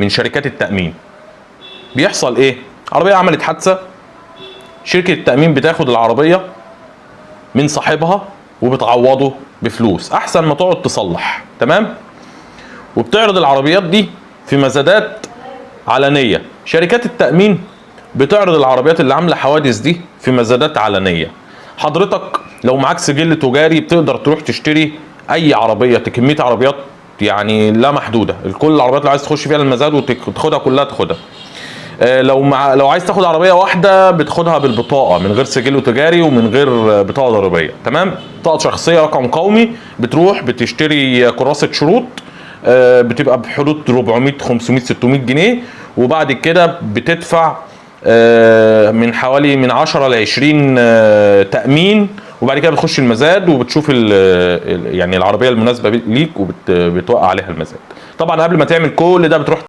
من شركات التأمين. بيحصل ايه؟ عربية عملت حادثة، شركة التأمين بتاخد العربية من صاحبها وبتعوضه بفلوس احسن ما تقعد تصلح، تمام؟ وبتعرض العربيات دي في مزادات علنية. شركات التأمين بتعرض العربيات اللي عاملة حوادث دي في مزادات علنية. حضرتك لو معاك سجل تجاري بتقدر تروح تشتري اي عربية، كمية عربيات يعني لا محدودة، كل العربيات اللي عايز تخش فيها المزاد وتاخدها كلها تاخدها. لو عايز تاخد عربيه واحده بتاخدها بالبطاقه من غير سجل تجاري ومن غير بطاقه ضريبيه، تمام؟ بطاقه شخصيه رقم قومي، بتروح بتشتري كراسه شروط بتبقى بحدود 400 500 600 جنيه، وبعد كده بتدفع من حوالي من 10 ل 20 تامين، وبعد كده بتخش المزاد وبتشوف يعني العربيه المناسبه ليك وبتوقع عليها المزاد. طبعا قبل ما تعمل كل ده بتروح